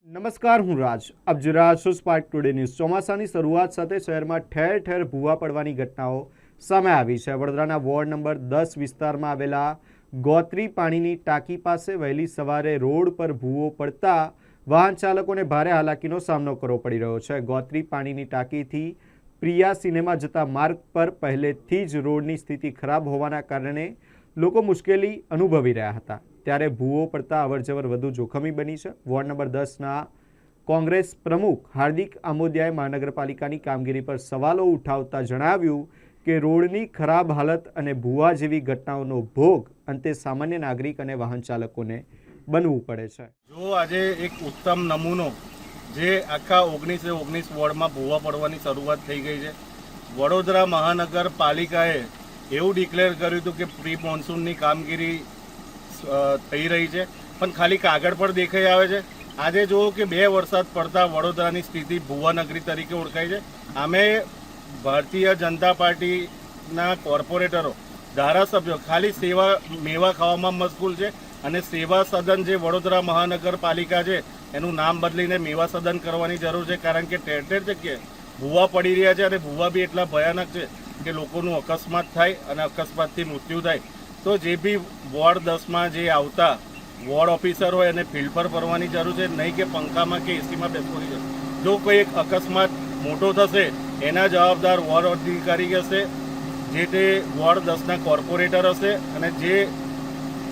નમસ્કાર, હું રાજ. આપ જોઈ રહ્યા છો સ્પાર્ક ટુડે ન્યૂઝ. ચોમાસાની શરૂઆત સાથે શહેરમાં ઠેર ઠેર ભૂવા પડવાની ઘટનાઓ સામે આવી છે. વડોદરાના વોર્ડ નંબર 10 વિસ્તારમાં આવેલા ગોત્રી પાણીની ટાંકી પાસે વહેલી સવારે રોડ પર ભૂવો પડતા વાહન ચાલકોને ભારે હાલાકીનો સામનો કરવો પડી રહ્યો છે. ગોત્રી પાણીની ટાંકીથી પ્રિયા સિનેમા જતા માર્ગ પર પહેલેથી જ રોડની સ્થિતિ ખરાબ હોવાના કારણે લોકો મુશ્કેલી અનુભવી રહ્યા હતા. ત્યારે ભૂવો પડતા અવરજવર વધુ જોખમી બની છે. વોર્ડ નંબર 10ના કોંગ્રેસ પ્રમુખ હાર્દિક આમોદિયાએ મહાનગરપાલિકાની કામગીરી પર સવાલો ઉઠાવતા જણાવ્યું કે રોડની ખરાબ હાલત અને ભૂવા જેવી ઘટનાઓનો ભોગ અંતે સામાન્ય નાગરિક અને વાહન ચાલકોને બનવું પડે છે. જો આજે એક ઉત્તમ નમૂનો જે આખા 19 વોર્ડમાં ભૂવા પડવાની શરૂઆત થઈ ગઈ છે. વડોદરા મહાનગરપાલિકાએ એવું ડિક્લેર કર્યું હતું કે પ્રી મોન્સૂનની કામગીરી થઈ રહી છે, પણ ખાલી કાગળ પર દેખાઈ આવે છે. આજે જુઓ કે 2 વરસાદ પડતા વડોદરાની સ્થિતિ ભૂવાનગરી તરીકે ઓળખાય છે. અમે ભારતીય જનતા પાર્ટીના કોર્પોરેટરો, ધારાસભ્યો ખાલી મેવા ખાવામાં મશગુલ છે અને સેવા સદન જે વડોદરા મહાનગરપાલિકા છે એનું નામ બદલીને મેવા સદન કરવાની જરૂર છે. કારણ કે ઠેર ઠેર જગ્યાએ ભૂવા પડી રહ્યા છે અને ભૂવા બી એટલા ભયાનક છે કે લોકોનું અકસ્માત થાય અને અકસ્માતથી મૃત્યુ થાય. તો જે બી વોર્ડ 10માં જે આવતા વોર્ડ ઓફિસર હોય એને ફિલ્ડ પર ફરવાની જરૂર છે, નહીં કે પંખામાં કે એસીમાં બેસવાની જરૂર. જો કોઈ એક અકસ્માત મોટો થશે એના જવાબદાર વોર્ડ અધિકારી હશે, જે તે વોર્ડ 10ના કોર્પોરેટર હશે અને જે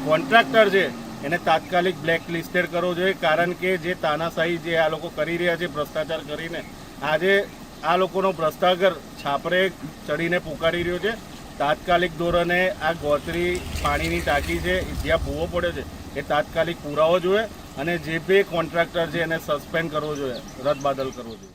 કોન્ટ્રાક્ટર છે એને તાત્કાલિક બ્લેક લિસ્ટેડ કરવો જોઈએ. કારણ કે જે તાનાશાહી જે આ લોકો કરી રહ્યા છે ભ્રષ્ટાચાર કરીને, આજે આ લોકોનો ભ્રષ્ટાચાર છાપરે ચડીને પુકારી રહ્યો છે. તાત્કાલિક ધોરણે આ ગોત્રી પાણીની ટાંકી છે જ્યાં ભૂવો પડ્યો છે એ તાત્કાલિક પુરાવો જોઈએ અને જે બી કોન્ટ્રાક્ટર છે એને સસ્પેન્ડ કરવો જોઈએ, રદબાતલ કરવો જોઈએ.